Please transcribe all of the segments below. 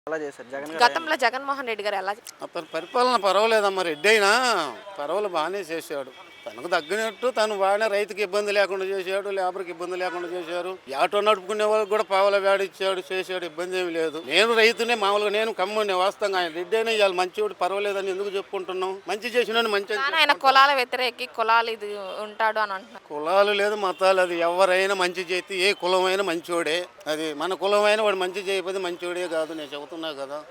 ఎలా చేశారు జగన్ గారు గతంలో జగన్మోహన్ రెడ్డి గారు ఎలా అతని పరిపాలన పర్వాలేదమ్మా. రెడ్డి అయినా పర్వాలేదు, బాగానే చేశాడు. తనకు తగ్గినట్టు తను బాగానే రైతుకి ఇబ్బంది లేకుండా చేశాడు, లేబర్కి ఇబ్బంది లేకుండా చేశారు. ఆటో నడుపుకునే వాళ్ళకి కూడా పావుల వేడి ఇచ్చాడు, చేశాడు. ఇబ్బంది ఏమి లేదు. నేను రైతునే, మామూలుగా నేను కమ్ముని వాస్తవంగా. ఆయన రెడ్డి అయినా ఇవాళ మంచివాడు, పర్వాలేదని ఎందుకు చెప్పుకుంటున్నాం? మంచి చేసిన మంచి కానీ ఆయన కులాల వ్యతిరేకి కులాలు ఇది ఉంటాడు అని అంటున్నారు. కులాలు లేదు, మతాలు, అది ఎవరైనా మంచి చేతి ఏ కులమైనా మంచివాడే. అది మన కులమైన వాడు మంచి చేయకపోతే మంచివాడే కాదు, నేను చెబుతున్నా కదా.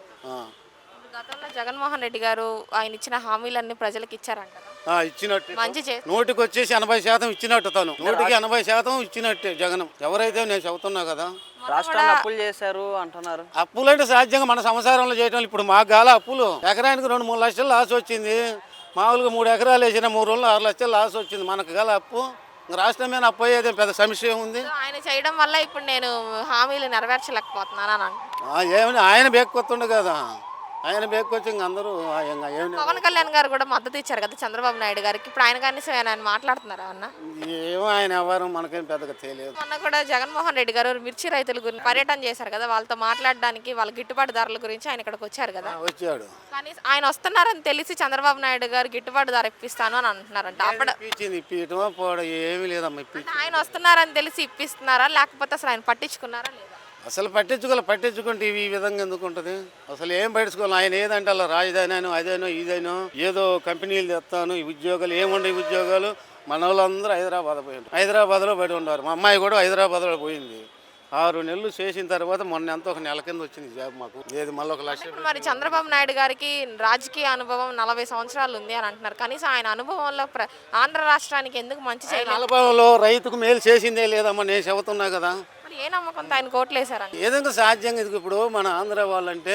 గతంలో జగన్మోహన్ రెడ్డి గారు ఆయన ఇచ్చిన హామీలన్నీ ప్రజలకు ఇచ్చారంట కదా. ఇచ్చినట్టు మంచి చేసి నూటికి వచ్చేసి 80% ఇచ్చినట్టు. తను నూటికి 80% ఇచ్చినట్టే జగన్. ఎవరైతే నేను చెబుతున్నా కదా. రాష్ట్రాన్ని అప్పులు చేశారు అంటున్నారు. అప్పులంటే సాధ్యంగా మన సంసారంలో చేయటం. ఇప్పుడు మాకు గాల అప్పులు ఎకరానికి 2-3 లక్షలు లాస్ వచ్చింది. మామూలుగా 3 ఎకరాలు వేసిన 3 రోజులు 6 లక్షలు లాస్ వచ్చింది. మనకు గల అప్పు రాష్ట్రం మీద అప్పు అయ్యేది పెద్ద సమస్య ఉంది. ఆయన చేయడం వల్ల ఇప్పుడు నేను హామీలు నెరవేర్చలేకపోతున్నాను అని అంటున్నారు. ఏమని ఆయన బేక్కొత్తుండు కదా. ఆయన బేక్కొచ్చి ఇంక అందరూ ఏమి పవన్ కళ్యాణ్ గారు కూడా మద్దతు ఇచ్చారు కదా చంద్రబాబు నాయుడు గారికి. ఇప్పుడు ఆయన కానీ ఆయన మాట్లాడుతున్నారా అన్న? ఏమో ఆయన ఎవరు మనకేం పెద్దగా తెలియదు. మొన్న కూడా జగన్మోహన్ రెడ్డి గారు మిర్చి రైతుల గురించి పర్యటన చేశారు కదా, వాళ్ళతో మాట్లాడడానికి వాళ్ళ గిట్టుబాటు ధరల గురించి ఆయన ఇక్కడికి వచ్చారు కదా. వచ్చాడు. కానీ ఆయన వస్తున్నారని తెలిసి చంద్రబాబు నాయుడు గారు గిట్టుబాటు ధర ఇప్పిస్తాను అని అంటున్నారంట. అప్పుడు ఇప్పించింది, ఇప్పించడమో పోవడం ఏమీ లేదమ్మా. అంటే ఆయన వస్తున్నారని తెలిసి ఇప్పిస్తున్నారా, లేకపోతే అసలు ఆయన పట్టించుకున్నారా లేదా? అసలు పట్టించుకుంటే ఈ విధంగా ఎందుకు ఉంటుంది? అసలు ఏం పట్టించుకోవాలి? ఆయన ఏదంటే అలా రాజధాని అదేనో ఇదేనో ఏదో కంపెనీలు తెస్తాను, ఈ ఉద్యోగాలు ఏముండే ఉద్యోగాలు. మన వాళ్ళందరూ హైదరాబాద్లో పడి ఉన్నారు. మా అమ్మాయి కూడా హైదరాబాద్లో పోయింది. 6 నెలలు చేసిన తర్వాత మొన్న ఎంతో 1 నెల కింద వచ్చింది జాబ్ మాకు. ఏది మళ్ళీ 1 లక్ష. ఇప్పుడు మరి చంద్రబాబు నాయుడు గారికి రాజకీయ అనుభవం 40 సంవత్సరాలు ఉంది అని అంటున్నారు. కనీసం ఆయన అనుభవంలో ఆంధ్ర రాష్ట్రానికి ఎందుకు మంచి చేయలేదు? నలభైలో రైతుకు మేలు చేసిందే లేదమ్మా, నేను చెబుతున్నా కదా. మరి ఏ నమ్మకంతో ఆయన కోట్లేశారని? ఏదంగా సాధ్యంగా ఇది. ఇప్పుడు మన ఆంధ్ర వాళ్ళంటే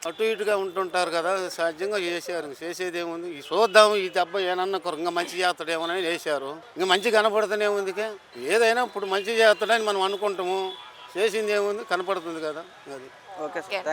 అటు ఇటుగా ఉంటుంటారు కదా. సాధ్యంగా చేశారు. చేసేది ఏముంది? ఈ చూద్దాం, ఈ దెబ్బ ఏమన్నా ఇంకా మంచి చేస్తాడేమోనని చేశారు. ఇంకా మంచి కనపడుతూనే ఉంది. ఏదైనా ఇప్పుడు మంచి చేస్తాడని మనం అనుకుంటాము. చేసింది ఏముంది? కనపడుతుంది కదా. అది ఓకే సార్, థ్యాంక్ యూ.